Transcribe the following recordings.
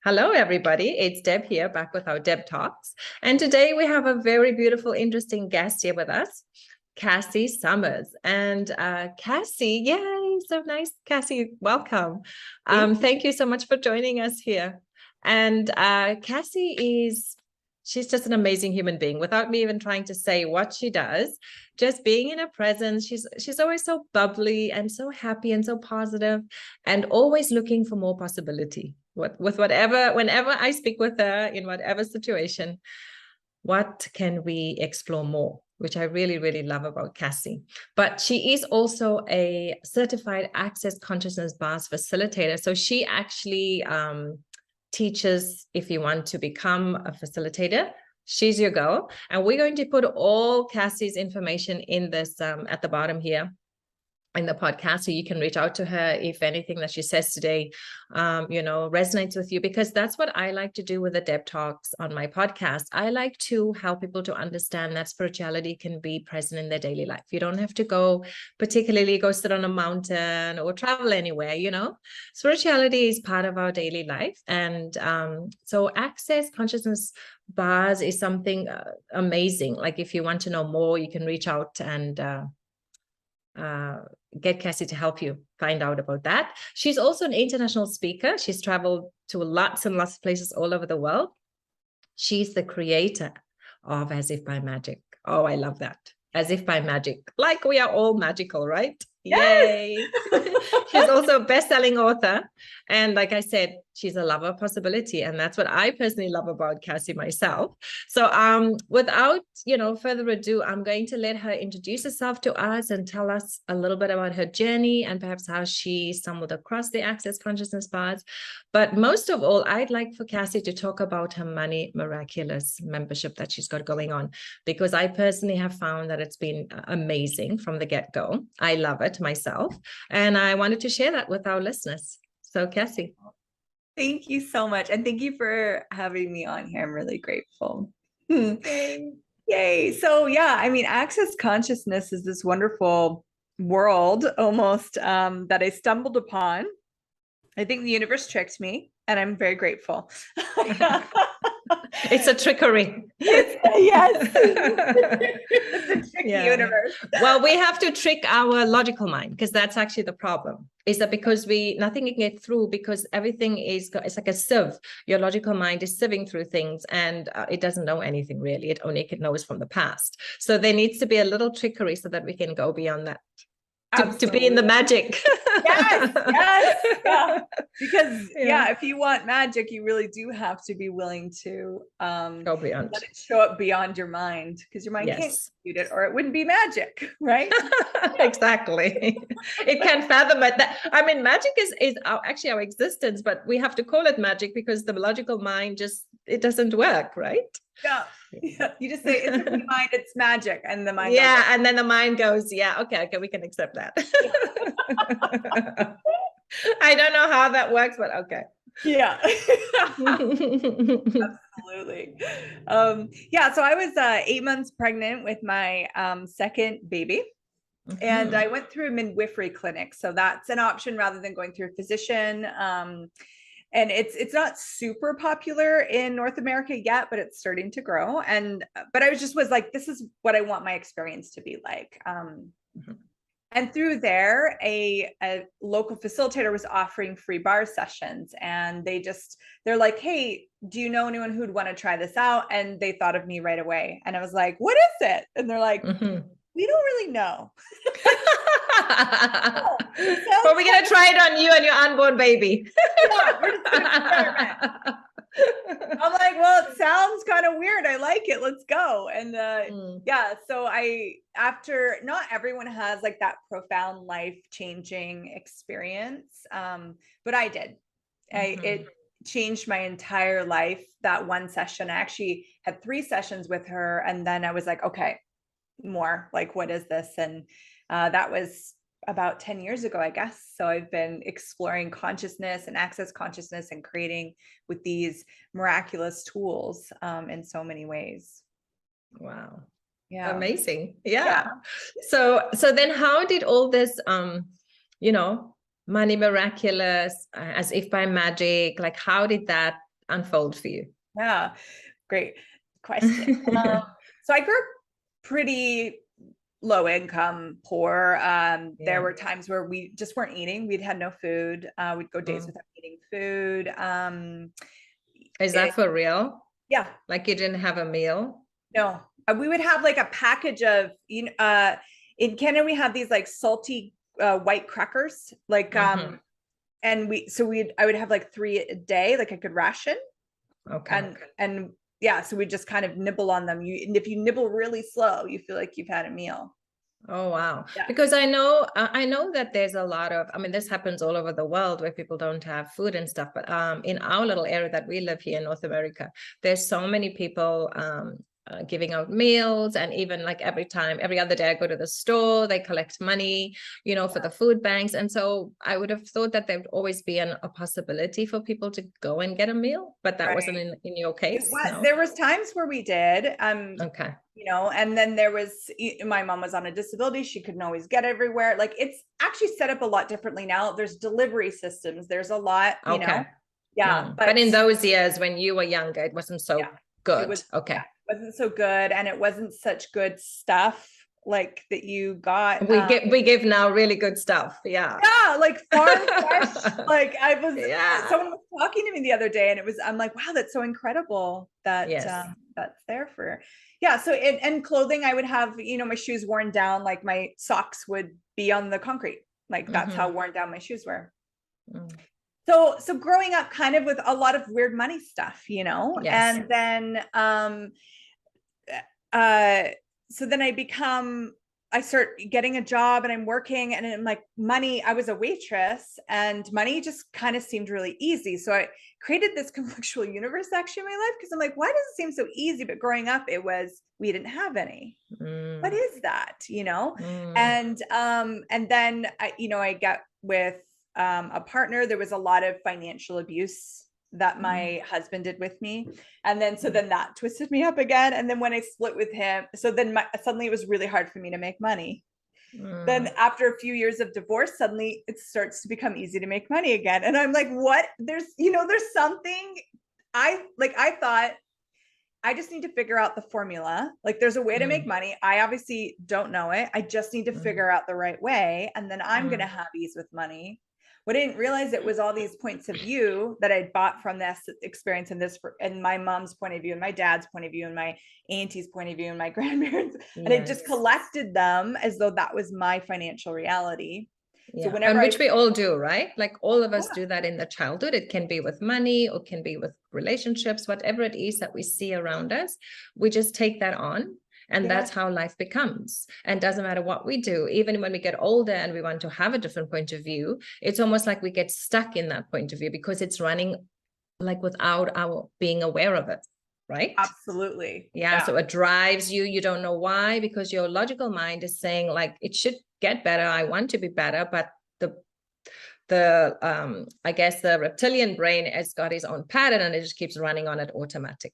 Hello, everybody. It's Deb here, back with our Deb Talks. And today we have a very beautiful, interesting guest here with us, Cassy Summers. And Cassy, yay, so nice. Cassy, welcome. Thank you so much for joining us here. And Cassy she's just an amazing human being. Without me even trying to say what she does, just being in her presence, she's always so bubbly and so happy and so positive and always looking for more possibility. Whenever I speak with her in whatever situation, what can we explore more? Which I really, really love about Cassy. But she is also a certified access consciousness bars facilitator. So she actually teaches if you want to become a facilitator. She's your girl. And we're going to put all Cassy's information in this at the bottom here in the podcast, so you can reach out to her if anything that she says today resonates with you, because that's what I like to do with the Deb Talks on my podcast. I like to help people to understand that spirituality can be present in their daily life. You don't have to particularly go sit on a mountain or travel anywhere. Spirituality is part of our daily life. And so access consciousness bars is something amazing. Like if you want to know more, you can reach out and get Cassy to help you find out about that. She's also an international speaker. She's traveled to lots and lots of places all over the world. She's the creator of As If by Magic. Oh, I love that. As If by Magic. Like we are all magical, right? Yes. Yay. She's also a best-selling author. And like I said, she's a lover of possibility. And that's what I personally love about Cassy myself. So without, further ado, I'm going to let her introduce herself to us and tell us a little bit about her journey and perhaps how she stumbled across the Access Consciousness bars. But most of all, I'd like for Cassy to talk about her Money Miraculous membership that she's got going on, because I personally have found that it's been amazing from the get-go. I love it myself. And I wanted to share that with our listeners. So Cassy. Thank you so much. And thank you for having me on here. I'm really grateful. Yay. So yeah, Access Consciousness is this wonderful world almost that I stumbled upon. I think the universe tricked me, and I'm very grateful. It's a trickery. Yes. It's a tricky universe. Well, we have to trick our logical mind, because that's actually the problem. Is that because nothing can get through, because everything it's like a sieve. Your logical mind is sieving through things, and it doesn't know anything really. It only knows from the past. So there needs to be a little trickery so that we can go beyond that. To be in the magic. Yes. Yeah. Because if you want magic, you really do have to be willing to go beyond. Let it show up beyond your mind, because your mind can't compute it, or it wouldn't be magic, right? Exactly. It can't fathom it. Magic is actually our existence, but we have to call it magic because the logical mind it doesn't work, right? Yeah. You just say it's in the mind, it's magic, and the mind goes, and then the mind goes, okay, we can accept that. I don't know how that works, but okay. Yeah. Absolutely. So I was 8 months pregnant with my second baby. And I went through a midwifery clinic. So that's an option rather than going through a physician. And it's not super popular in North America yet, but it's starting to grow. But I was like, this is what I want my experience to be like. And through there, a local facilitator was offering free bar sessions, and they're like, hey, do you know anyone who'd want to try this out? And they thought of me right away. And I was like, what is it? And they're like, we don't really know. But we're going to try it on you and your unborn baby. Yeah, we're just going to experiment. I'm like, well, it sounds kind of weird. I like it. Let's go. And so after, not everyone has like that profound life-changing experience, but I did. It changed my entire life. That one session, I actually had 3 sessions with her, and then I was like, okay, more, like, what is this? And that was about 10 years ago, I guess. So I've been exploring consciousness and access consciousness and creating with these miraculous tools in so many ways. Wow. Yeah. Amazing. Yeah. So then how did all this, Money Miraculous, As If by Magic, like how did that unfold for you? Yeah, great question. So I grew up pretty low income, poor. There were times where we just weren't eating. We'd had no food. We'd go days without eating food. Is that for real? Yeah. Like you didn't have a meal? No, we would have like a package of, in Canada, we have these like salty white crackers, like, and I would have like 3 a day, like I could ration. Okay. And yeah, so we just kind of nibble on them. And if you nibble really slow, you feel like you've had a meal. Oh, wow. Yeah. Because I know that there's a lot of, I mean, this happens all over the world where people don't have food and stuff, but in our little area that we live here in North America, there's so many people giving out meals, and even like every other day I go to the store, they collect money, for the food banks. And so I would have thought that there would always be a possibility for people to go and get a meal, but that wasn't in your case. No? There was times where we did. Okay. And then there was, my mom was on a disability. She couldn't always get everywhere. Like it's actually set up a lot differently now. There's delivery systems. There's a lot, Okay. Yeah. But in those years when you were younger, it wasn't so good. It was, okay. It wasn't so good. And it wasn't such good stuff like that you got. We give now really good stuff. Yeah. Yeah. Like farm fresh. Like someone was talking to me the other day, and I'm like, wow, that's so incredible that that's there for. Yeah. So and clothing, I would have, my shoes worn down, like my socks would be on the concrete. Like that's how worn down my shoes were. So growing up kind of with a lot of weird money stuff, and then, so then I start getting a job, and I'm working, and I'm like, money, I was a waitress, and money just kind of seemed really easy. So I created this conflictual universe actually in my life, because I'm like, why does it seem so easy? But growing up, we didn't have any. What is that? And then I got with a partner. There was a lot of financial abuse that my husband did with me. And then, so then that twisted me up again. And then when I split with him, so then suddenly it was really hard for me to make money. Then after a few years of divorce, suddenly it starts to become easy to make money again. And I'm like, what? There's something I thought I just need to figure out the formula. Like there's a way to make money. I obviously don't know it. I just need to figure out the right way. And then I'm going to have ease with money. What I didn't realize, it was all these points of view that I'd bought from this experience, and my mom's point of view, and my dad's point of view, and my auntie's point of view, and my grandparents, and I just collected them as though that was my financial reality. Yeah. So and which we all do, right? Like all of us do that in the childhood. It can be with money, or it can be with relationships, whatever it is that we see around us. We just take that on. And that's how life becomes. And doesn't matter what we do, even when we get older and we want to have a different point of view, it's almost like we get stuck in that point of view because it's running like without our being aware of it, right? Absolutely. Yeah. So it drives you. You don't know why, because your logical mind is saying like, it should get better. I want to be better. But I guess the reptilian brain has got its own pattern, and it just keeps running on it automatic.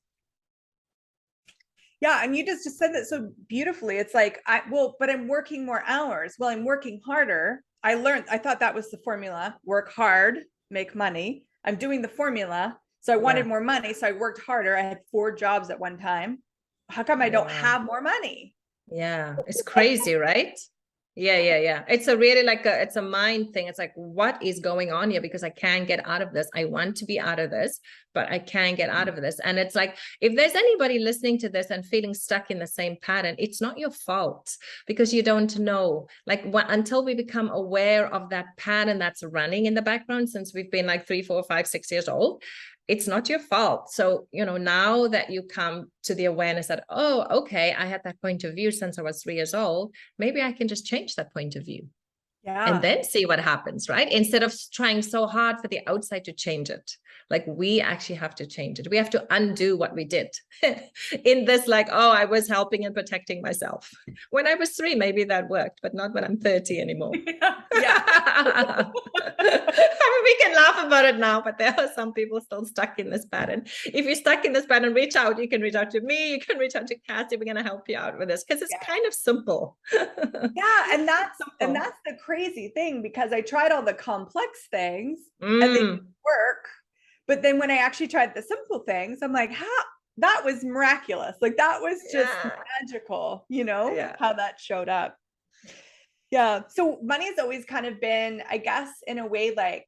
Yeah. And you just said that so beautifully. It's like, but I'm working more hours. Well, I'm working harder. I thought that was the formula: work hard, make money. I'm doing the formula. So I wanted more money. So I worked harder. I had 4 jobs at one time. How come I don't have more money? Yeah. It's crazy, right? Yeah. It's a really it's a mind thing. It's like, what is going on here? Because I can't get out of this. I want to be out of this, but I can't get out of this. And it's like, if there's anybody listening to this and feeling stuck in the same pattern, it's not your fault, because you don't know. Like until we become aware of that pattern that's running in the background since we've been like 3, 4, 5, 6 years old, it's not your fault. So, now that you come to the awareness that, oh, okay, I had that point of view since I was 3 years old, maybe I can just change that point of view. Yeah. And then see what happens, right? Instead of trying so hard for the outside to change it. Like we actually have to change it. We have to undo what we did in this, like, oh, I was helping and protecting myself. When I was 3, maybe that worked, but not when I'm 30 anymore. Yeah. I mean, we can laugh about it now, but there are some people still stuck in this pattern. If you're stuck in this pattern, reach out. You can reach out to me. You can reach out to Cassy. We're going to help you out with this, because it's kind of simple. Yeah. And that's the crazy thing, because I tried all the complex things and they didn't work. But then when I actually tried the simple things, I'm like, that was miraculous. Like that was just magical, how that showed up. Yeah. So money has always kind of been, I guess, in a way, like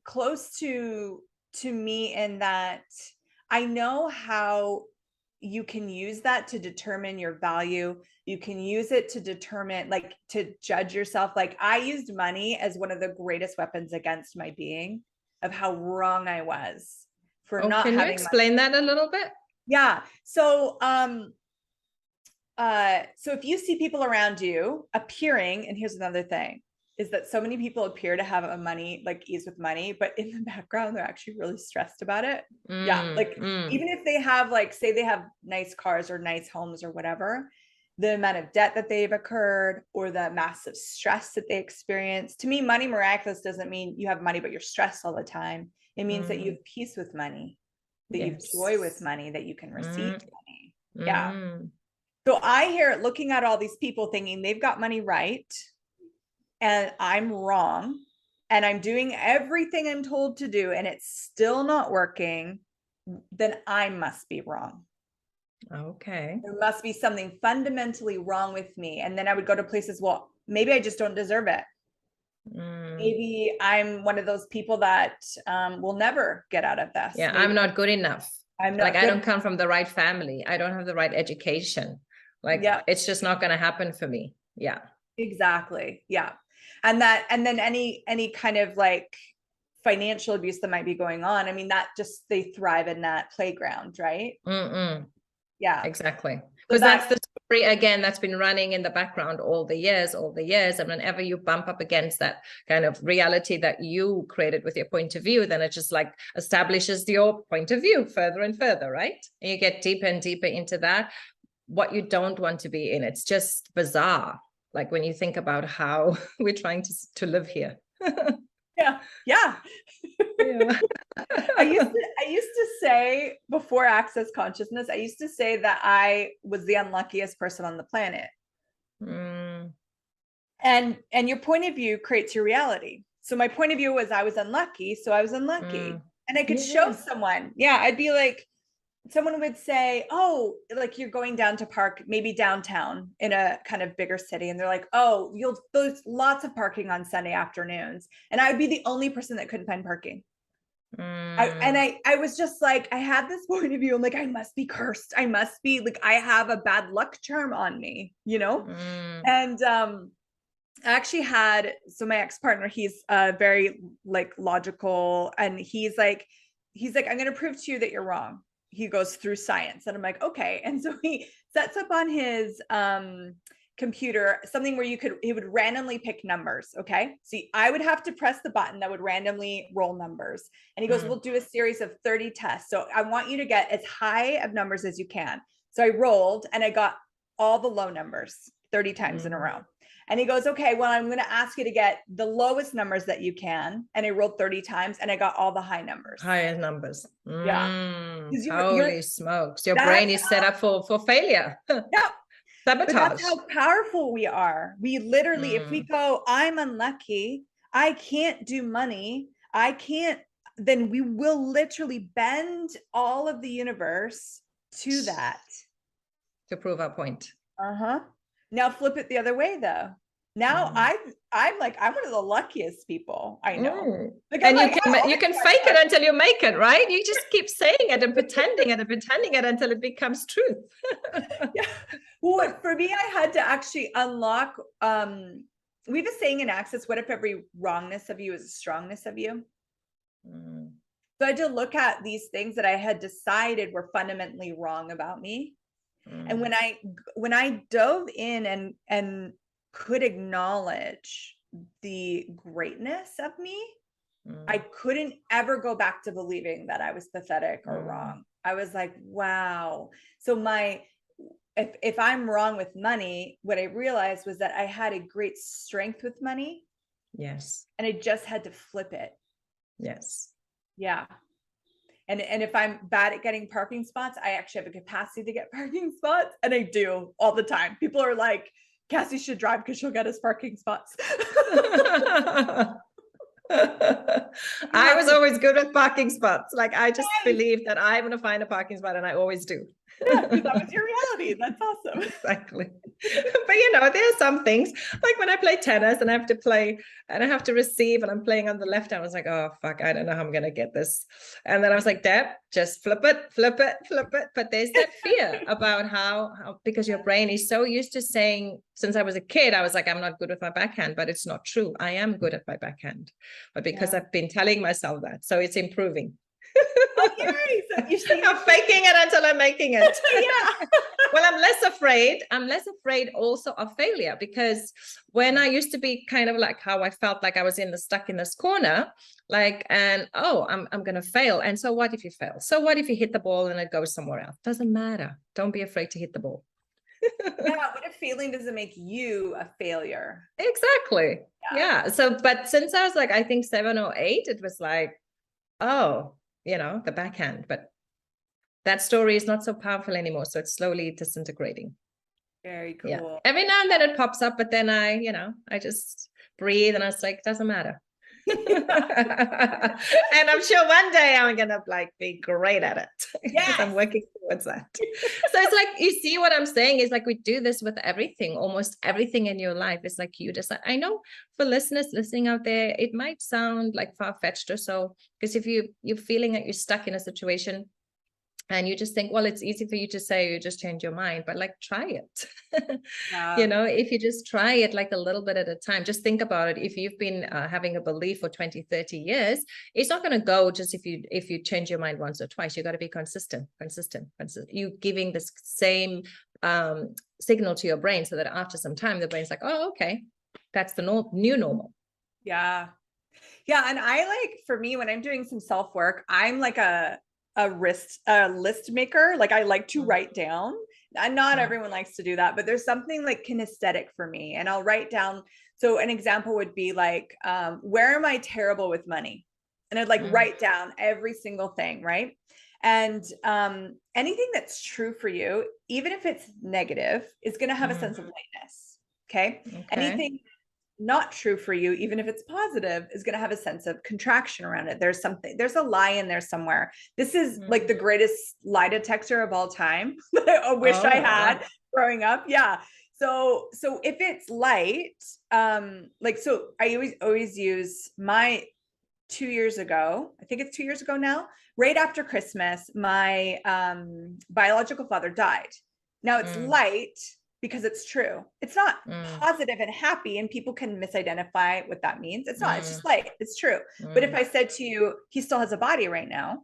close to me, in that I know how you can use that to determine your value. You can use it to determine, like, to judge yourself. Like I used money as one of the greatest weapons against my being, of how wrong I was for not having money. Can you explain that a little bit? Yeah. So, so if you see people around you appearing, and here's another thing, is that so many people appear to have ease with money, but in the background, they're actually really stressed about it. Even if they have, like, say they have nice cars or nice homes or whatever, the amount of debt that they've incurred or the massive stress that they experience. To me, money miraculous doesn't mean you have money, but you're stressed all the time. It means that you have peace with money, that you have joy with money, that you can receive money. Yeah. So I hear it looking at all these people thinking they've got money right, and I'm wrong, and I'm doing everything I'm told to do, and it's still not working, then I must be wrong. Okay. There must be something fundamentally wrong with me. And then I would go to places, well, maybe I just don't deserve it. Maybe I'm one of those people that will never get out of this. Yeah, maybe I'm not good enough. I'm not I don't come from the right family. I don't have the right education. It's just not going to happen for me. Yeah. Exactly. Yeah. And then any kind of like financial abuse that might be going on, I mean, they thrive in that playground, right? Yeah, exactly. Because that's the story, again, that's been running in the background all the years. And whenever you bump up against that kind of reality that you created with your point of view, then it just like establishes your point of view further and further, right? And you get deeper and deeper into that, what you don't want to be in. It's just bizarre. Like when you think about how we're trying to live here. Yeah. I used to say, before Access Consciousness, I used to say that I was the unluckiest person on the planet. And your point of view creates your reality. So my point of view was I was unlucky, so I was unlucky. And I could show someone. Yeah, I'd be like, someone would say, oh, like you're going down to park, maybe downtown in a kind of bigger city. And they're like, oh, there's lots of parking on Sunday afternoons. And I would be the only person that couldn't find parking. I was just like, I had this point of view. I'm like, I must be cursed. I must be like, I have a bad luck charm on me, And I actually had, so my ex-partner, he's very like logical, and he's like, I'm going to prove to you that you're wrong. He goes through science, and I'm like, okay. And so he sets up on his computer something where he would randomly pick numbers. Okay. So I would have to press the button that would randomly roll numbers. And he goes, we'll do a series of 30 tests. So I want you to get as high of numbers as you can. So I rolled and I got all the low numbers 30 times in a row. And he goes, okay, well, I'm going to ask you to get the lowest numbers that you can. And I rolled 30 times and I got all the high numbers. Higher numbers. Yeah. Holy smokes. Your brain is set up for failure. Yeah. Sabotage. But that's how powerful we are. We literally, if we go, I'm unlucky, I can't do money, then we will literally bend all of the universe to that. To prove our point. Now flip it the other way though. Now I'm like, I'm one of the luckiest people I know. Like, and you can fake it until you make it, right? You just keep saying it and pretending it until it becomes truth. Yeah. Well, for me, I had to actually unlock, we have a saying in Access, what if every wrongness of you is a strongness of you? So I had to look at these things that I had decided were fundamentally wrong about me. And when I dove in and could acknowledge the greatness of me, I couldn't ever go back to believing that I was pathetic or wrong. I was like, wow. So if I'm wrong with money, what I realized was that I had a great strength with money. Yes. And I just had to flip it. Yes. Yeah. And if I'm bad at getting parking spots, I actually have a capacity to get parking spots. And I do all the time. People are like, Cassy should drive because she'll get us parking spots. I was always always good with parking spots. Like I just believe that I'm going to find a parking spot, and I always do. Yeah, because that was your reality. That's awesome. Exactly. But you know, there are some things like when I play tennis and I have to play and I have to receive and I'm playing on the left hand, I was like, oh fuck, I don't know how I'm gonna get this. And then I was like, Deb, just flip it, flip it, flip it. But there's that fear about how because your brain is so used to saying, since I was a kid, I was like, I'm not good with my backhand, but it's not true. I am good at my backhand. But because I've been telling myself that, so it's improving. Oh, yay. So you see, I'm faking it until I'm making it. Yeah. Well, I'm less afraid. I'm less afraid also of failure, because when I used to be kind of like how I felt like I was stuck in this corner, like, and I'm going to fail. And so what if you fail? So what if you hit the ball and it goes somewhere else? Doesn't matter. Don't be afraid to hit the ball. Yeah, what if failing doesn't make you a failure? Exactly. Yeah. So, but since I was like, I think 7 or 8, it was like, oh, you know, the backhand, but that story is not so powerful anymore. So it's slowly disintegrating. Very cool. Yeah. Every now and then it pops up, but then I just breathe and I was like, it doesn't matter. And I'm sure one day I'm gonna like be great at it. Because I'm working towards that. So it's like, you see what I'm saying is like, we do this with everything, almost everything in your life. It's like you decide. I know for listeners listening out there, it might sound like far-fetched or so, because if you're feeling like you're stuck in a situation and you just think, well, it's easy for you to say, you just change your mind, but like, try it. You know, if you just try it like a little bit at a time, just think about it. If you've been having a belief for 20, 30 years, it's not going to go just if you change your mind once or twice. You got to be consistent. You giving this same signal to your brain so that after some time, the brain's like, oh, okay, that's the new normal. Yeah. Yeah. And I like, for me, when I'm doing some self-work, I'm like a list maker. Like I like to write down, and not everyone likes to do that, but there's something like kinesthetic for me, and I'll write down. So an example would be like, where am I terrible with money? And I'd like write down every single thing. Right. And anything that's true for you, even if it's negative, is going to have a sense of lightness. Okay. Anything not true for you, even if it's positive, is going to have a sense of contraction around it. There's a lie in there somewhere. This is like the greatest lie detector of all time that I wish I had growing up. Yeah. So if it's light, so I always use my 2 years ago, I think it's 2 years ago now, right after Christmas, my biological father died. Now it's light, because it's true. It's not positive and happy, and people can misidentify what that means. It's not, it's just light. It's true. But if I said to you, he still has a body right now,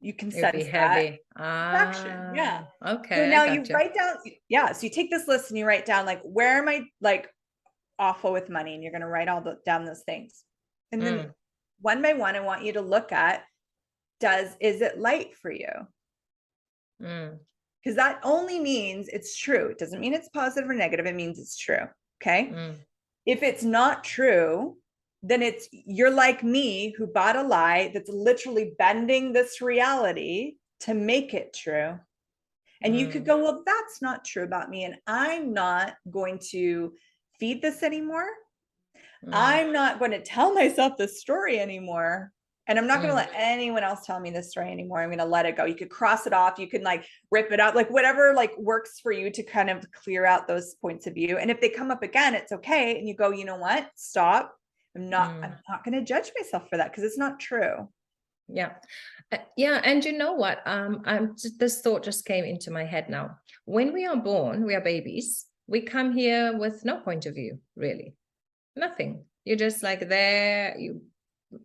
you can sense that action. Yeah. Okay. So now you write down, so you take this list and you write down like, where am I like awful with money? And you're going to write down those things. And then one by one, I want you to look at, is it light for you? Because that only means it's true. It doesn't mean it's positive or negative. It means it's true. Okay. If it's not true, then you're like me, who bought a lie that's literally bending this reality to make it true. And you could go, well, that's not true about me, and I'm not going to feed this anymore. I'm not going to tell myself this story anymore. And I'm not going to let anyone else tell me this story anymore. I'm going to let it go. You could cross it off. You can like rip it out, like whatever like works for you to kind of clear out those points of view. And if they come up again, it's okay. And you go, you know what? Stop. I'm not going to judge myself for that, because it's not true. Yeah. Yeah. And you know what? This thought just came into my head now. When we are born, we are babies. We come here with no point of view, really. Nothing. You're just like there.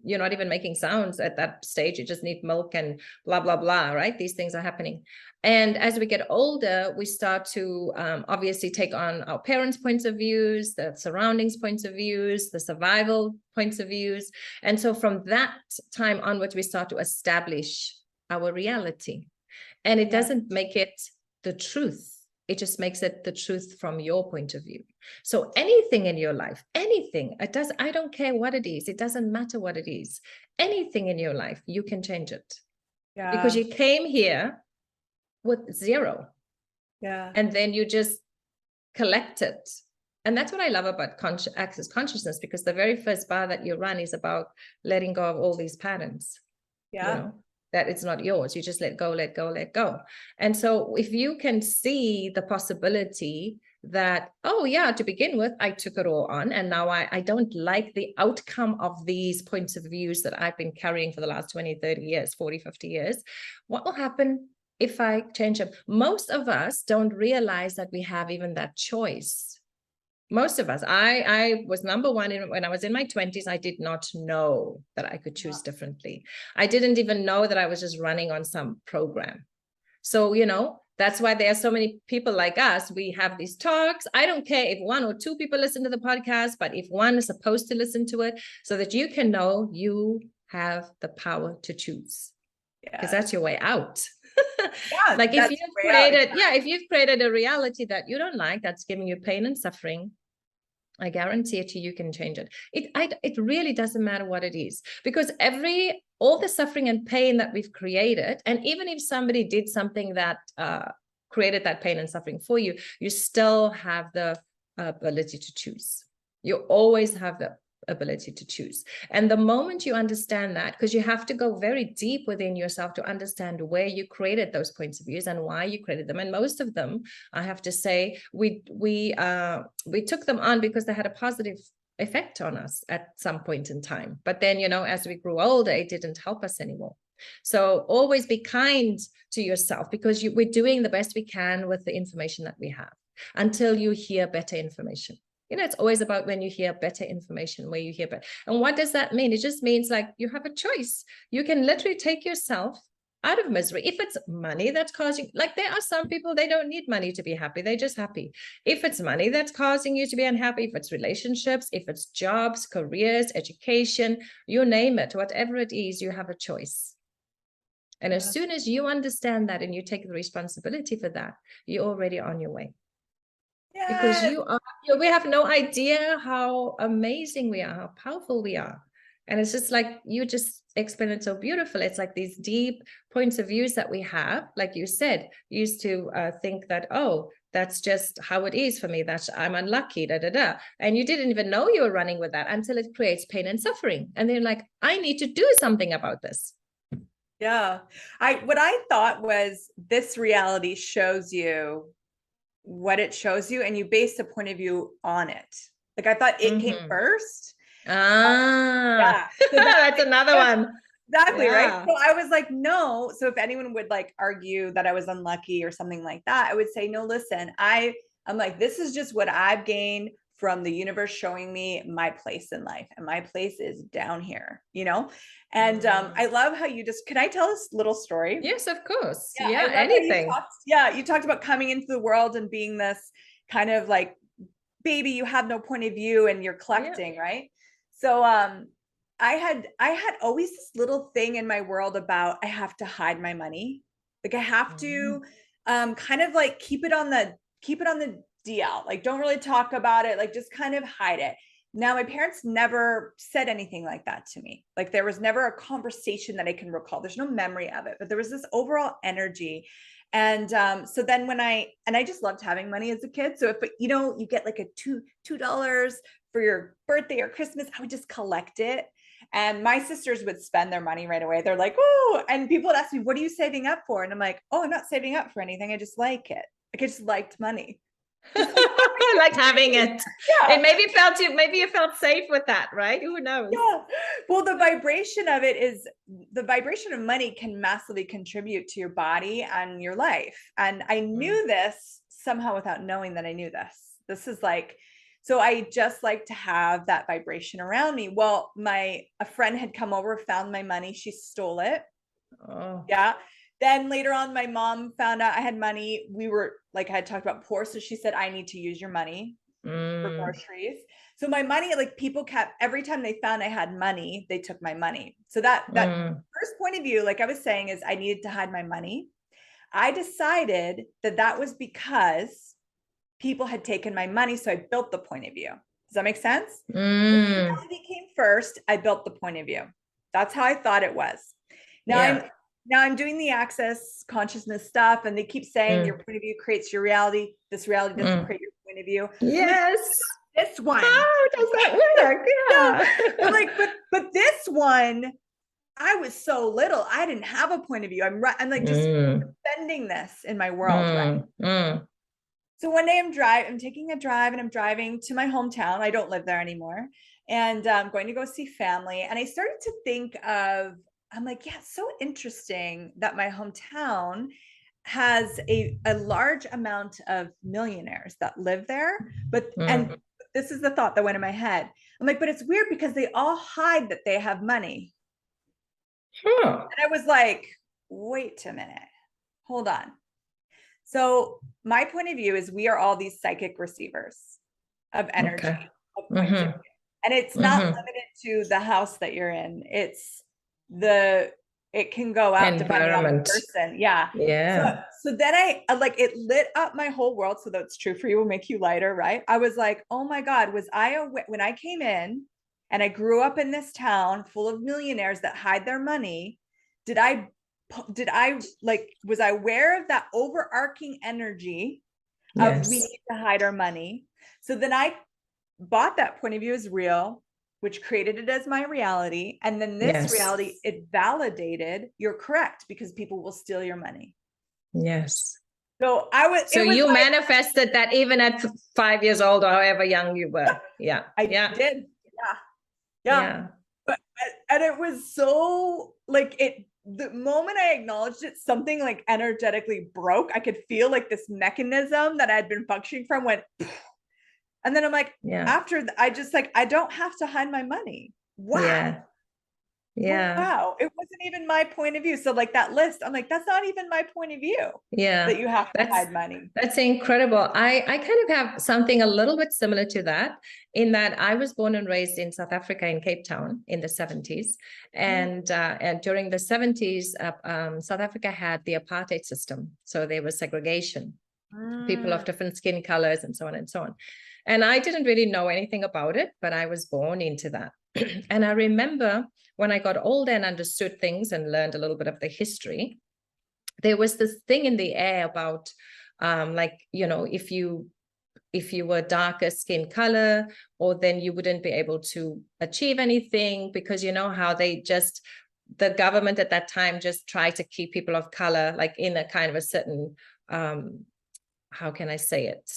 You're not even making sounds at that stage. You just need milk and blah, blah, blah, right? These things are happening. And as we get older, we start to obviously take on our parents' points of views, the surroundings' points of views, the survival points of views. And so from that time onwards, we start to establish our reality. And it doesn't make it the truth. It just makes it the truth from your point of view. So anything in your life, anything, I don't care what it is. It doesn't matter what it is. Anything in your life, you can change it. Yeah. Because you came here with 0. Yeah. And then you just collect it And that's what I love about access consciousness, because the very first bar that you run is about letting go of all these patterns. Yeah. You know, that it's not yours. You just let go, let go, let go. And so if you can see the possibility that, oh yeah, to begin with, I took it all on, and now I don't like the outcome of these points of views that I've been carrying for the last 20, 30 years, 40, 50 years. What will happen if I change them? Most of us don't realize that we have even that choice. Most of us. I was number one when I was in my 20s. I did not know that I could choose differently. I didn't even know that I was just running on some program. So, you know, that's why there are so many people like us. We have these talks. I don't care if 1 or 2 people listen to the podcast, but if one is supposed to listen to it, so that you can know you have the power to choose, because that's your way out. Yeah, like if you've created a reality that you don't like, that's giving you pain and suffering, I guarantee it to you, can change it. It really doesn't matter what it is, because all the suffering and pain that we've created, and even if somebody did something that created that pain and suffering for you, you still have the ability to choose. You always have the ability to choose. And the moment you understand that, because you have to go very deep within yourself to understand where you created those points of views and why you created them. And most of them, I have to say, we took them on because they had a positive effect on us at some point in time. But then, you know, as we grew older, it didn't help us anymore. So always be kind to yourself, because we're doing the best we can with the information that we have until you hear better information. You know, it's always about when you hear better information, where you hear better. And what does that mean? It just means like you have a choice. You can literally take yourself out of misery. If it's money that's causing, like there are some people, they don't need money to be happy. They're just happy. If it's money that's causing you to be unhappy, if it's relationships, if it's jobs, careers, education, you name it, whatever it is, you have a choice. And as soon as you understand that and you take the responsibility for that, you're already on your way. Because we have no idea how amazing we are, how powerful we are. And it's just like, you just explain it so beautiful. It's like these deep points of views that we have, like you said, used to think that, oh, that's just how it is for me, that I'm unlucky, and you didn't even know you were running with that until it creates pain and suffering. And then like, I need to do something about this. Yeah. What I thought was, this reality shows you what it shows you, and you base a point of view on it. Like I thought it came first. Yeah. So that's another one. Exactly. Right. So I was like, no. So if anyone would like argue that I was unlucky or something like that, I would say, no, listen, I'm like, this is just what I've gained from the universe showing me my place in life, and my place is down here, you know? And I love how you can I tell this little story? Yes, of course. Yeah, anything. You talked about coming into the world and being this kind of like baby, you have no point of view and you're collecting, right? So I had always this little thing in my world about, I have to hide my money. Like I have to kind of like keep it on the DL, like don't really talk about it, like just kind of hide it. Now, my parents never said anything like that to me. Like there was never a conversation that I can recall. There's no memory of it, but there was this overall energy. And so then when I just loved having money as a kid. So if, you know, you get like a $2 for your birthday or Christmas, I would just collect it. And my sisters would spend their money right away. They're like, oh, and people would ask me, what are you saving up for? And I'm like, oh, I'm not saving up for anything. I just like it. Like I just liked money. Like having it. Yeah. And maybe you felt safe with that, right? Who knows? Yeah. Well, the vibration of it is, the vibration of money can massively contribute to your body and your life. And I knew this somehow without knowing that I knew this. This is like, so I just like to have that vibration around me. Well, a friend had come over, found my money. She stole it. Oh. Yeah. Then later on, my mom found out I had money. We were, like I had talked about, poor. So she said, I need to use your money for groceries. So my money, like people kept, every time they found I had money, they took my money. So that first point of view, like I was saying, is I needed to hide my money. I decided that was because people had taken my money. So I built the point of view. Does that make sense? The reality came first. I built the point of view. That's how I thought it was. Now I'm doing the access consciousness stuff, and they keep saying your point of view creates your reality. This reality doesn't create your point of view. Yes. This one. How does that work? Yeah. I'm like, but this one, I was so little. I didn't have a point of view. I'm like just defending this in my world, right? So one day I'm taking a drive and I'm driving to my hometown. I don't live there anymore. And I'm going to go see family. And I started to think of, I'm like, yeah, it's so interesting that my hometown has a large amount of millionaires that live there. But, and this is the thought that went in my head. I'm like, but it's weird because they all hide that they have money. And I was like, wait a minute, hold on. So my point of view is we are all these psychic receivers of energy, of points of view. And it's not limited to the house that you're in. It can go out depending on the person. Yeah. So then I like, it lit up my whole world. So that's true for you, will make you lighter, right? I was like, oh my God, was I aware when I came in and I grew up in this town full of millionaires that hide their money? Did I like, was I aware of that overarching energy of we need to hide our money? So then I bought that point of view as real, which created it as my reality. And then this reality, it validated you're correct because people will steal your money. Yes. So you like, manifested that even at 5 years old or however young you were. Yeah. I did. Yeah. And it was so like the moment I acknowledged it, something like energetically broke. I could feel like this mechanism that I had been functioning from went. And then I'm like, after I just like, I don't have to hide my money. Wow. Yeah. Wow. It wasn't even my point of view. So like that list, I'm like, that's not even my point of view. Yeah. That you have to hide money. That's incredible. I kind of have something a little bit similar to that, in that I was born and raised in South Africa, in Cape Town, in the 70s. And during the 70s, South Africa had the apartheid system. So there was segregation, people of different skin colors and so on and so on. And I didn't really know anything about it, but I was born into that. And I remember when I got older and understood things and learned a little bit of the history, there was this thing in the air about like, you know, if you were darker skin color, or then you wouldn't be able to achieve anything, because you know how the government at that time just tried to keep people of color like in a kind of a certain, how can I say it?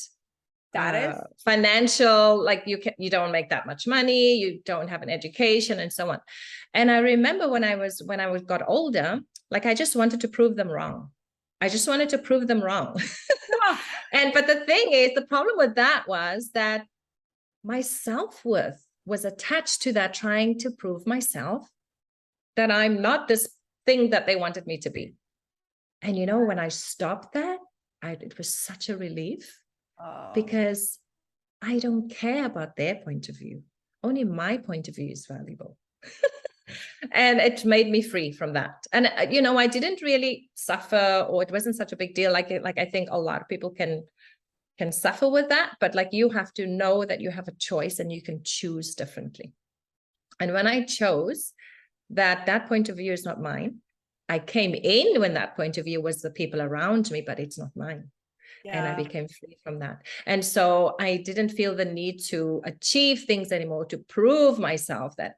Financial, like you don't make that much money, you don't have an education and so on. And I remember when I got older, like I just wanted to prove them wrong. But the thing is, the problem with that was that my self-worth was attached to that, trying to prove myself that I'm not this thing that they wanted me to be. And you know, when I stopped that, it was such a relief. Because I don't care about their point of view. Only my point of view is valuable. And it made me free from that. And, you know, I didn't really suffer, or it wasn't such a big deal. Like I think a lot of people can suffer with that, but like you have to know that you have a choice and you can choose differently. And when I chose that point of view is not mine, I came in when that point of view was the people around me, but it's not mine. And I became free from that. And so I didn't feel the need to achieve things anymore, to prove myself that,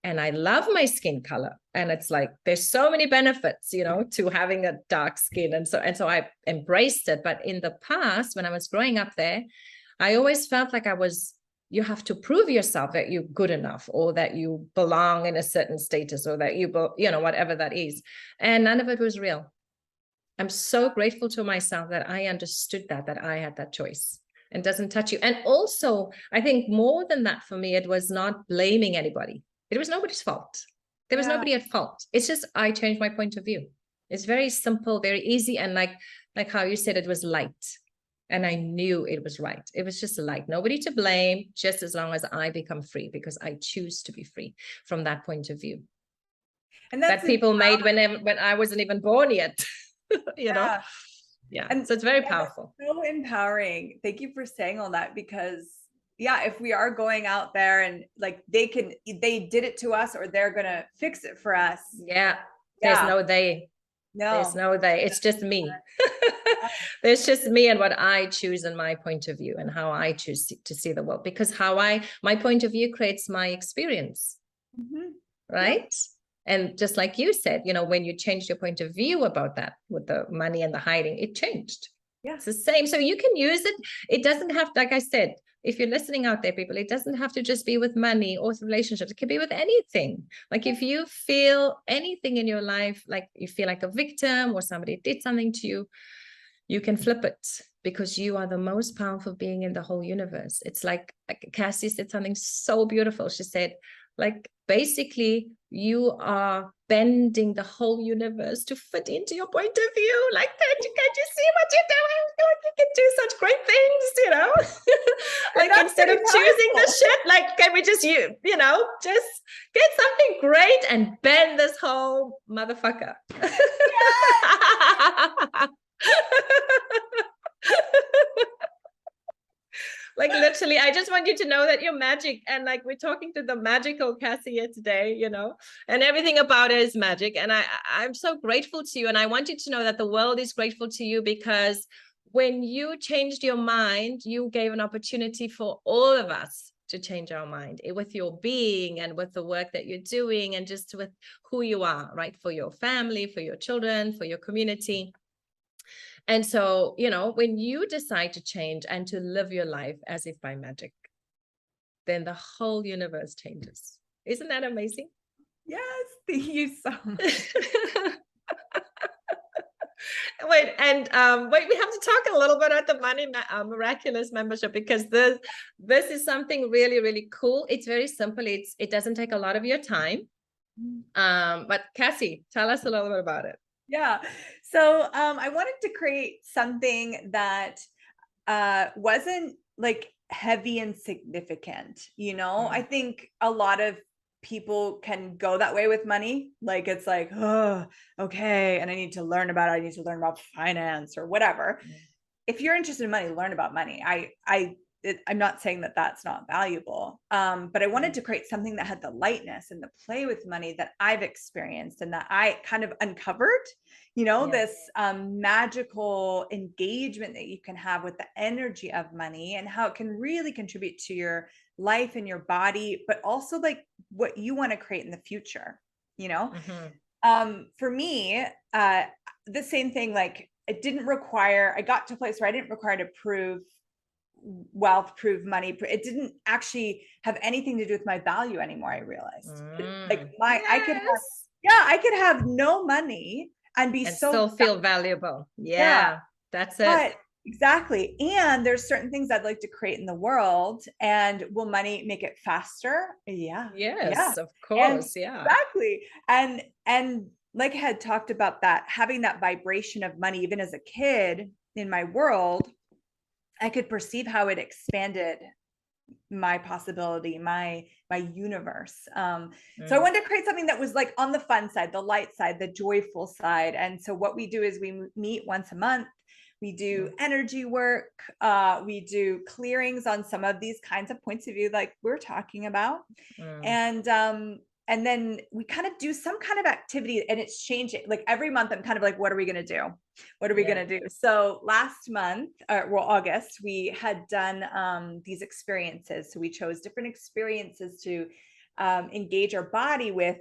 and I love my skin color. And it's like, there's so many benefits, you know, to having a dark skin. And so I embraced it. But in the past, when I was growing up there, I always felt like you have to prove yourself that you're good enough, or that you belong in a certain status, or that you know, whatever that is. And none of it was real. I'm so grateful to myself that I understood that I had that choice, and doesn't touch you. And also, I think more than that, for me, it was not blaming anybody. It was nobody's fault. There was nobody at fault. It's just, I changed my point of view. It's very simple, very easy. And like how you said, it was light, and I knew it was right. It was just light, nobody to blame, just as long as I become free, because I choose to be free from that point of view. And that people made when I wasn't even born yet. You know? Yeah. And so it's very powerful. So empowering. Thank you for saying all that, because if we are going out there and like they did it to us, or they're going to fix it for us. Yeah. There's no they. No. There's no they. It's just me. There's just me and what I choose and my point of view and how I choose to see the world, because my point of view creates my experience, right? Yeah. And just like you said, when you changed your point of view about that with the money and the hiding, it changed. Yeah. It's the same. So you can use it. It doesn't have, like I said, if you're listening out there, people, it doesn't have to just be with money or with relationships. It can be with anything. Like if you feel anything in your life, like you feel like a victim or somebody did something to you, you can flip it, because you are the most powerful being in the whole universe. It's like Cassy said something so beautiful. She said, like, basically you are bending the whole universe to fit into your point of view. Like, can't you see what you're doing? Like, you can do such great things, like instead of choosing the shit, like, can we just, just get something great and bend this whole motherfucker. Like literally, I just want you to know that you're magic. And like, we're talking to the magical Cassy here today, and everything about it is magic. And I'm so grateful to you. And I want you to know that the world is grateful to you, because when you changed your mind, you gave an opportunity for all of us to change our mind with your being and with the work that you're doing and just with who you are, right? For your family, for your children, for your community. And so, when you decide to change and to live your life as if by magic, then the whole universe changes. Isn't that amazing? Yes, thank you so much. Wait, we have to talk a little bit about the Money Miraculous membership, because this is something really, really cool. It's very simple. It doesn't take a lot of your time. But Cassy, tell us a little bit about it. Yeah. So I wanted to create something that wasn't like heavy and significant. I think a lot of people can go that way with money. Like, it's like, oh, okay, and I need to learn about it. I need to learn about finance or whatever. If you're interested in money, learn about money. I'm not saying that that's not valuable, but I wanted to create something that had the lightness and the play with money that I've experienced and that I kind of uncovered, this magical engagement that you can have with the energy of money and how it can really contribute to your life and your body, but also like what you want to create in the future, For me, the same thing, like I got to a place where I didn't require to prove wealth, prove money. It didn't actually have anything to do with my value anymore. I realized I could have no money and be still feel valuable. Yeah, that's it. Exactly. And there's certain things I'd like to create in the world, and will money make it faster? Yeah. Yes, of course. Yeah, exactly. And like I had talked about, that having that vibration of money, even as a kid in my world, I could perceive how it expanded my possibility, my universe. So I wanted to create something that was like on the fun side, the light side, the joyful side. And so what we do is we meet once a month. We do energy work. We do clearings on some of these kinds of points of view, like we're talking about. And then we kind of do some kind of activity, and it's changing. Like every month, I'm kind of like, what are we going to do? What are we going to do? So last month, August, we had done these experiences. So we chose different experiences to engage our body with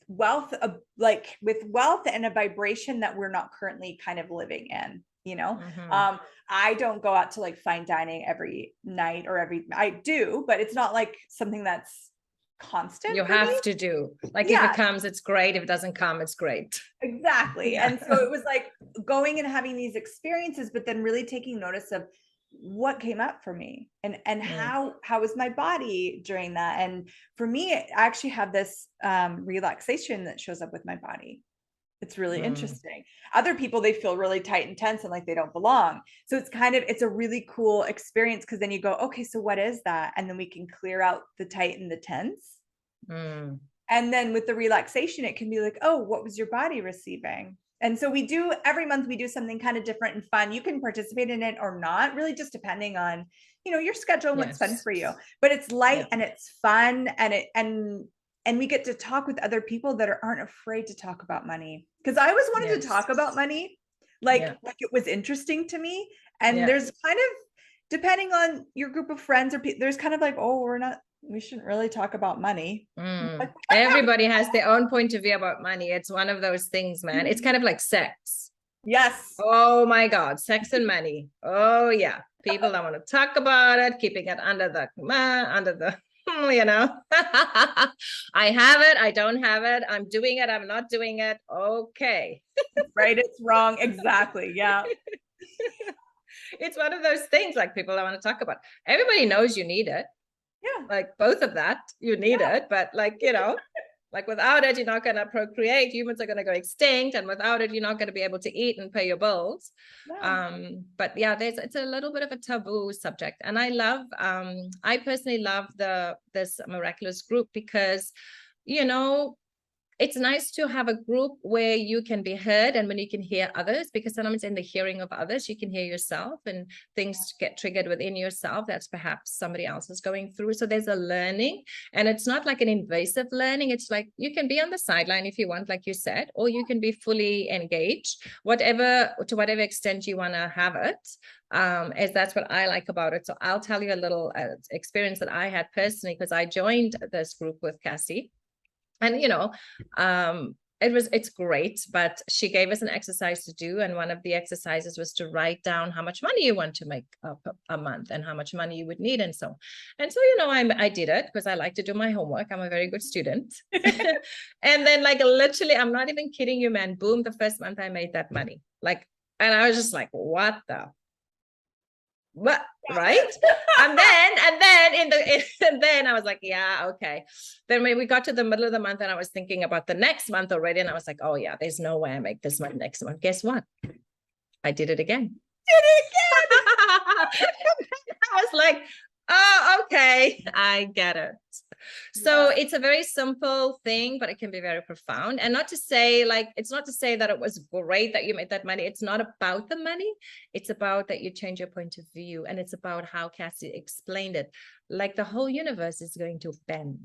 wealth, with wealth and a vibration that we're not currently kind of living in. I don't go out to like fine dining every night I do, but it's not like something that's constant. You have to do, like, if it comes, it's great. If it doesn't come, it's great. Exactly. And so it was like going and having these experiences, but then really taking notice of what came up for me and how was my body during that. And for me, I actually have this relaxation that shows up with my body. It's really interesting. Other people, they feel really tight and tense and like they don't belong. So it's a really cool experience, because then you go, okay, so what is that? And then we can clear out the tight and the tense. And then with the relaxation, it can be like, oh, what was your body receiving? And so every month we do something kind of different and fun. You can participate in it or not, really just depending on, your schedule and what's fun for you. But it's light and it's fun, and we get to talk with other people that aren't afraid to talk about money. Because I always wanted to talk about money, like it was interesting to me. And there's kind of, depending on your group of friends or people, there's kind of like, oh, we shouldn't really talk about money. Everybody has their own point of view about money. It's one of those things, man. It's kind of like sex. Yes. Oh my God, sex and money. Oh yeah. People don't want to talk about it, keeping it under the, you know, I have it, I don't have it, I'm doing it, I'm not doing it. Okay. Right, it's wrong. Exactly. Yeah. It's one of those things like people don't want to talk about. Everybody knows you need it. Yeah. Like both of that, you need it, but like, you know, like without it, you're not going to procreate. Humans are going to go extinct. And without it, you're not going to be able to eat and pay your bills. But yeah, it's a little bit of a taboo subject. And I personally love this miraculous group because, you know, it's nice to have a group where you can be heard and when you can hear others, because sometimes in the hearing of others, you can hear yourself and things get triggered within yourself that's perhaps somebody else is going through. So there's a learning, and it's not like an invasive learning. It's like you can be on the sideline if you want, like you said, or you can be fully engaged, to whatever extent you want to have it. As that's what I like about it. So I'll tell you a little experience that I had personally, because I joined this group with Cassy. And, you know, it's great, but she gave us an exercise to do. And one of the exercises was to write down how much money you want to make a month and how much money you would need. And so, you know, I did it because I like to do my homework. I'm a very good student. And then like, literally, I'm not even kidding you, man. Boom. The first month I made that money. Like, and I was just like, what right? and then I was like, yeah, okay. Then when we got to the middle of the month and I was thinking about the next month already, and I was like, oh yeah, there's no way I make this money next month. Guess what? I did it again. I was like, oh, okay, I get it. So it's a very simple thing, but it can be very profound. And not to say it's not to say that it was great that you made that money. It's not about the money. It's about that you change your point of view. And it's about how Cassy explained it. Like the whole universe is going to bend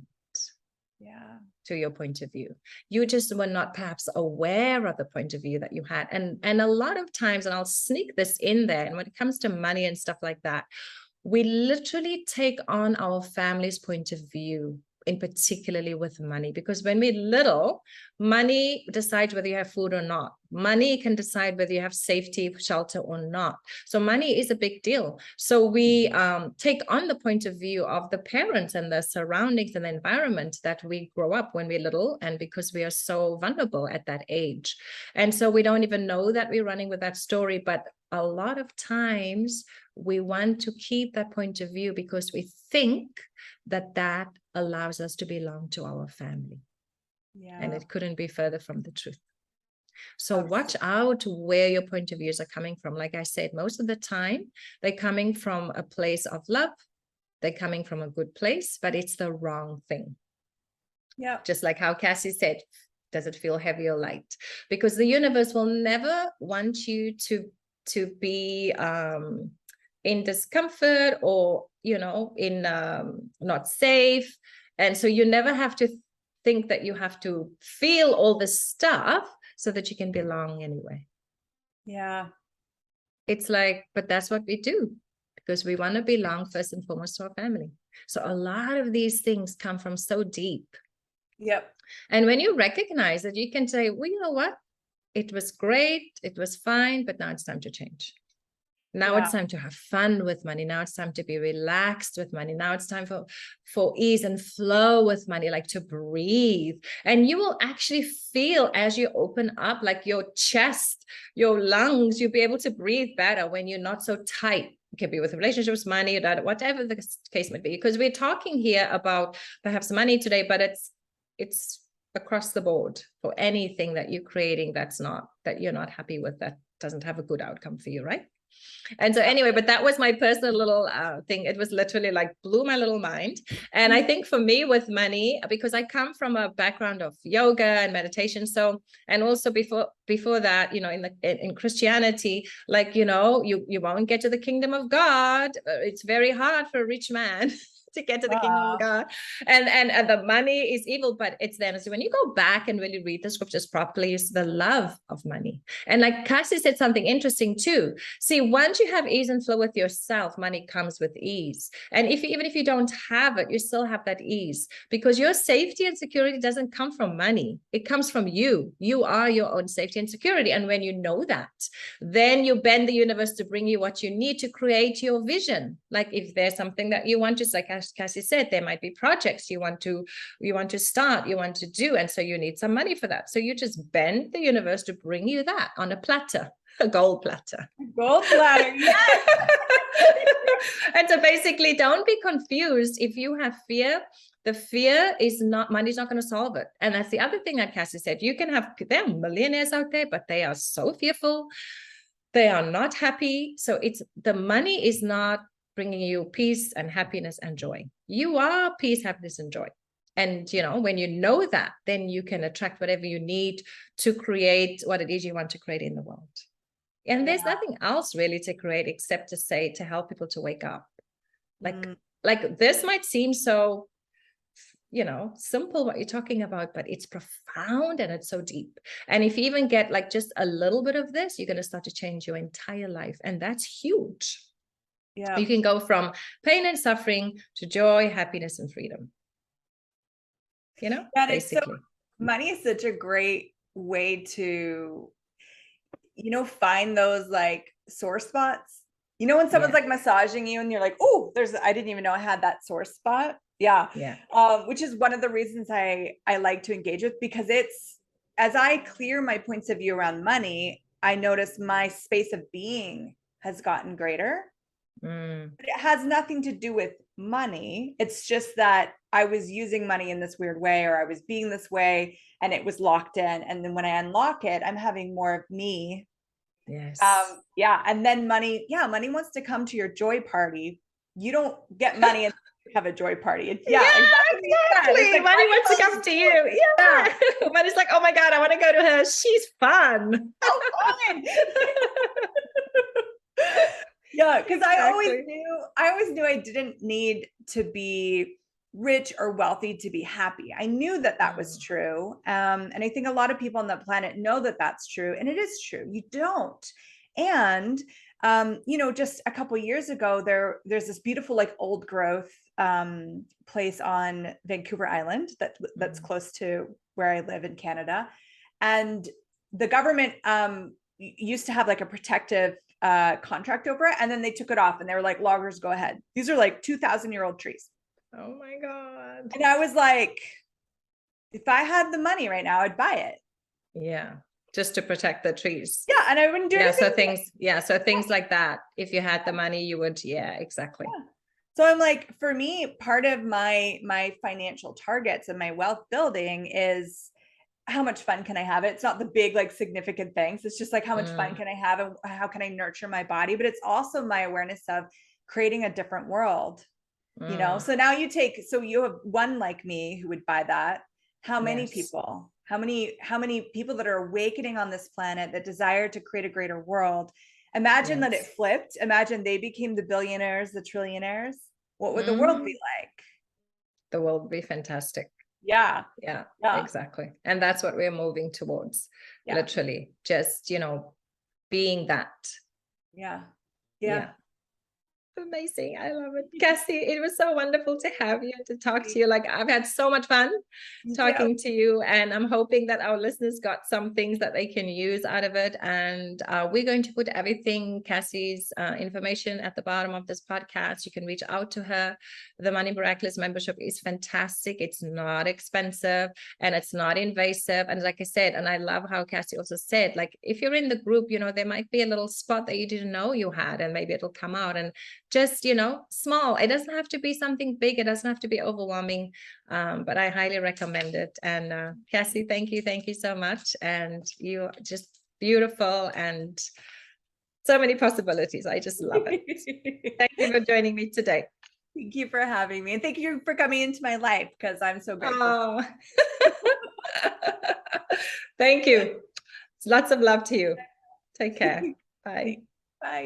to your point of view. You just were not perhaps aware of the point of view that you had. And a lot of times, and I'll sneak this in there, and when it comes to money and stuff like that, we literally take on our family's point of view, in particularly with money, because when we're little, money decides whether you have food or not. Money can decide whether you have safety, shelter or not. So money is a big deal. So we take on the point of view of the parents and the surroundings and the environment that we grow up when we're little, and because we are so vulnerable at that age. And so we don't even know that we're running with that story, but a lot of times we want to keep that point of view because we think that allows us to belong to our family. And it couldn't be further from the truth. So watch out where your point of views are coming from. Like I said, most of the time they're coming from a place of love. They're coming from a good place, but it's the wrong thing. Yeah. Just like how Cassy said, does it feel heavy or light? Because the universe will never want you to be in discomfort or, you know, in not safe. And so you never have to think that you have to feel all this stuff so that you can belong anyway. Yeah. It's like, but that's what we do because we want to belong first and foremost to our family. So a lot of these things come from so deep. Yep. And when you recognize it, you can say, well, you know what? It was great. It was fine, but now it's time to change. Now it's time to have fun with money. Now it's time to be relaxed with money. Now it's time for ease and flow with money, like to breathe. And you will actually feel as you open up, like your chest, your lungs, you'll be able to breathe better when you're not so tight. It could be with relationships, money, whatever the case might be. Because we're talking here about perhaps money today, but it's across the board for anything that you're creating that you're not happy with, that doesn't have a good outcome for you, right? And so anyway, but that was my personal little thing. It was literally like blew my little mind. And I think for me with money, because I come from a background of yoga and meditation. So, and also before that, you know, in Christianity, like, you know, you won't get to the kingdom of God. It's very hard for a rich man to get to the kingdom of God. And the money is evil, but it's then. So when you go back and really read the scriptures properly, it's the love of money. And like Cassy said something interesting too. See, once you have ease and flow with yourself, money comes with ease. And even if you don't have it, you still have that ease, because your safety and security doesn't come from money. It comes from you. You are your own safety and security. And when you know that, then you bend the universe to bring you what you need to create your vision. Like if there's something that you want to, like Cassy said, there might be projects you want to start, you want to do. And so you need some money for that. So you just bend the universe to bring you that on a platter, a gold platter. Gold platter, yes. And so basically, don't be confused. If you have fear, the fear is not, money's not going to solve it. And that's the other thing that Cassy said. You can have, there are millionaires out there, but they are so fearful. They are not happy. So it's, the money is not bringing you peace and happiness and joy. You are peace, happiness, and joy. And, you know, when you know that, then you can attract whatever you need to create what it is you want to create in the world. And there's nothing else really to create except to say, to help people to wake up. Like this might seem so, you know, simple what you're talking about, but it's profound and it's so deep. And if you even get like just a little bit of this, you're going to start to change your entire life. And that's huge. Yeah. You can go from pain and suffering to joy, happiness, and freedom. You know, basically. So, money is such a great way to, you know, find those like sore spots. You know, when someone's like massaging you and you're like, oh, I didn't even know I had that sore spot. Yeah. Which is one of the reasons I like to engage with, because it's, as I clear my points of view around money, I notice my space of being has gotten greater. But it has nothing to do with money. It's just that I was using money in this weird way, or I was being this way, and it was locked in. And then when I unlock it, I'm having more of me. Yes. And then money wants to come to your joy party. You don't get money and have a joy party. Exactly. Like, money wants to come to you. Yeah. Money's like, oh my God, I want to go to her. She's fun. Oh, fun. Yeah, because I always knew I didn't need to be rich or wealthy to be happy. I knew that was true. And I think a lot of people on the planet know that that's true. And it is true. You don't. And, you know, just a couple of years ago, there's this beautiful, like old growth place on Vancouver Island that's close to where I live in Canada. And the government used to have like a protective contract over it. And then they took it off and they were like, loggers, go ahead. These are like 2,000-year-old trees. Oh my God. And I was like, if I had the money right now, I'd buy it. Yeah. Just to protect the trees. Yeah. And I wouldn't do anything. So things like that. If you had the money, you would. Yeah, exactly. Yeah. So I'm like, for me, part of my financial targets and my wealth building is, how much fun can I have? It's not the big, like significant things. It's just like, how much fun can I have and how can I nurture my body? But it's also my awareness of creating a different world, you know? So now so you have one like me who would buy that. How many people, how many people that are awakening on this planet that desire to create a greater world? Imagine that it flipped. Imagine they became the billionaires, the trillionaires. What would the world be like? The world would be fantastic. Yeah, exactly. And that's what we're moving towards. Literally just, you know, being that. Yeah. Amazing. I love it. Cassy, it was so wonderful to have you and to talk to you. Like, I've had so much fun talking to you, and I'm hoping that our listeners got some things that they can use out of it. And we're going to put everything, Cassy's information at the bottom of this podcast. You can reach out to her. The Money Miraculous membership is fantastic. It's not expensive and it's not invasive. And like I said, and I love how Cassy also said, like, if you're in the group, you know, there might be a little spot that you didn't know you had, and maybe it'll come out. And just, you know, small. It doesn't have to be something big. It doesn't have to be overwhelming. But I highly recommend it. And Cassy, thank you so much. And you're just beautiful and so many possibilities. I just love it. Thank you for joining me today. Thank you for having me. And thank you for coming into my life, because I'm so grateful. Oh. Thank you. Lots of love to you. Take care. Bye. Bye.